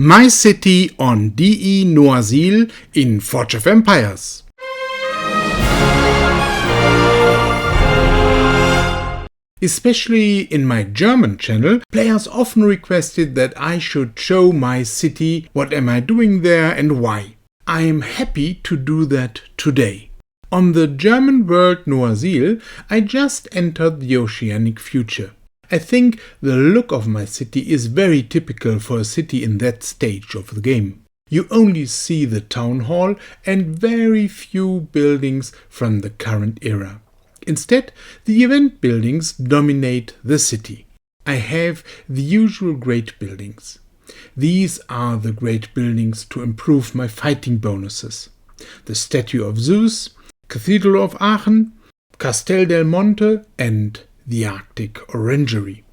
My city on DE-Noarsil in Forge of Empires. Especially in my German channel, players often requested that I should show my city, what am I doing there and why. I am happy to do that today. On the German world Noarsil, I just entered the Oceanic Future. I think the look of my city is very typical for a city in that stage of the game. You only see the town hall and very few buildings from the current era. Instead, the event buildings dominate the city. I have the usual great buildings. These are the great buildings to improve my fighting bonuses. The Statue of Zeus, Cathedral of Aachen, Castel del Monte and the Arctic Orangery.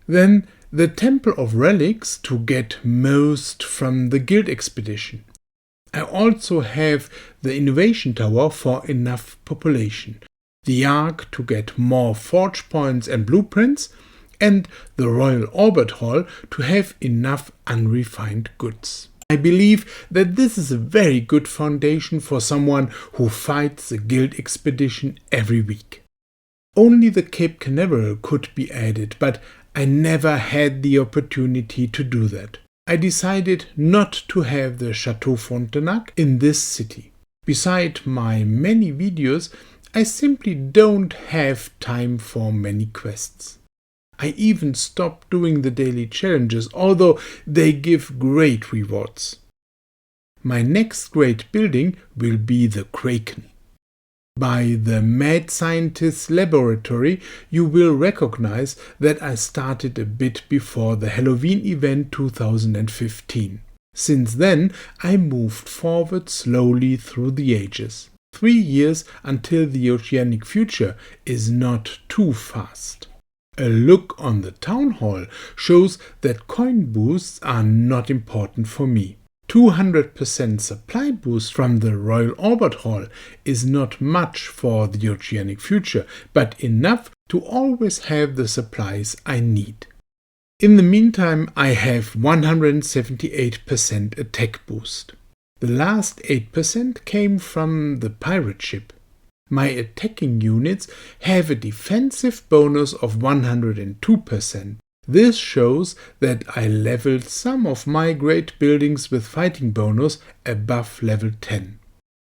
Then the Temple of Relics to get most from the guild expedition. I also have the Innovation Tower for enough population, the Ark to get more forge points and blueprints, and the Royal Orbit Hall to have enough unrefined goods. I believe that this is a very good foundation for someone who fights the guild expedition every week. Only the Cape Canaveral could be added, but I never had the opportunity to do that. I decided not to have the Chateau Frontenac in this city. Beside my many videos, I simply don't have time for many quests. I even stopped doing the daily challenges, although they give great rewards. My next great building will be the Kraken. By the Mad Scientist's Laboratory, you will recognize that I started a bit before the Halloween event 2015. Since then, I moved forward slowly through the ages. 3 years until the Oceanic Future is not too fast. A look on the town hall shows that coin boosts are not important for me. 200% supply boost from the Royal Orbit Hall is not much for the Oceanic Future, but enough to always have the supplies I need. In the meantime, I have 178% attack boost. The last 8% came from the pirate ship. My attacking units have a defensive bonus of 102%. This shows that I leveled some of my great buildings with fighting bonus above level 10.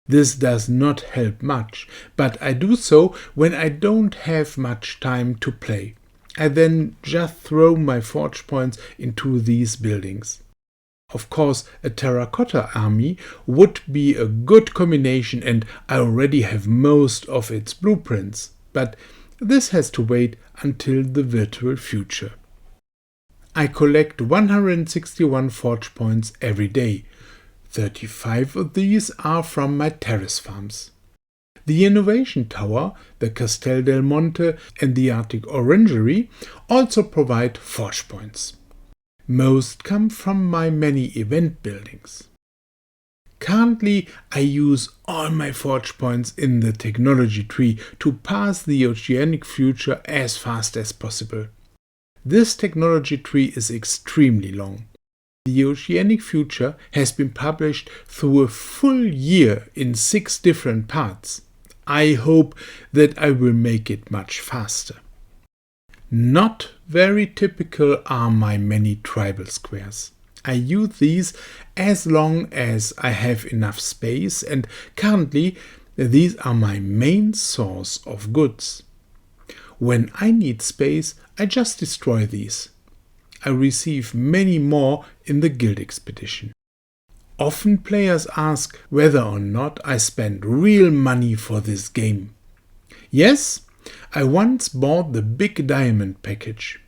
This does not help much, but I do so when I don't have much time to play. I then just throw my forge points into these buildings. Of course, a terracotta army would be a good combination and I already have most of its blueprints, but this has to wait until the virtual future. I collect 161 forge points every day. 35 of these are from my terrace farms. The Innovation Tower, the Castel del Monte and the Arctic Orangery also provide forge points. Most come from my many event buildings. Currently, I use all my forge points in the technology tree to pass the Oceanic Future as fast as possible. This technology tree is extremely long. The Oceanic Future has been published through a full year in 6 different parts. I hope that I will make it much faster. Not very typical are my many tribal squares. I use these as long as I have enough space, and currently these are my main source of goods. When I need space, I just destroy these. I receive many more in the guild expedition. Often players ask whether or not I spend real money for this game. Yes, I once bought the big diamond package.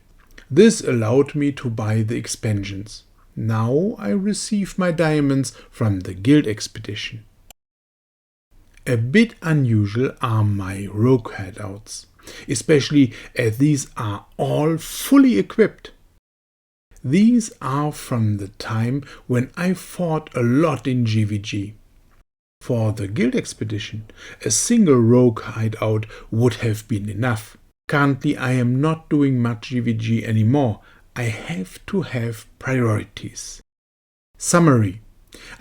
This allowed me to buy the expansions. Now I receive my diamonds from the guild expedition. A bit unusual are my rogue hideouts, especially as these are all fully equipped. These are from the time when I fought a lot in GVG. For the guild expedition, a single rogue hideout would have been enough. Currently I am not doing much GVG anymore. I have to have priorities. Summary.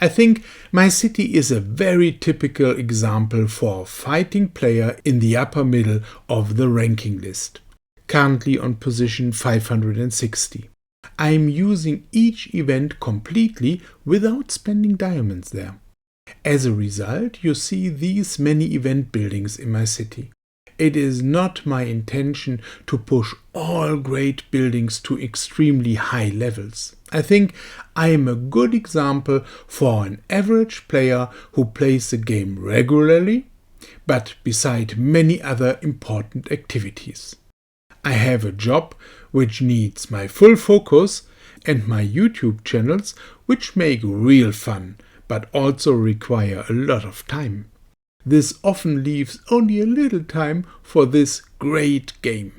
I think my city is a very typical example for a fighting player in the upper middle of the ranking list, currently on position 560. I am using each event completely without spending diamonds there. As a result, you see these many event buildings in my city. It is not my intention to push all great buildings to extremely high levels. I think I am a good example for an average player who plays the game regularly, but beside many other important activities. I have a job which needs my full focus and my YouTube channels which make real fun, but also require a lot of time. This often leaves only a little time for this great game.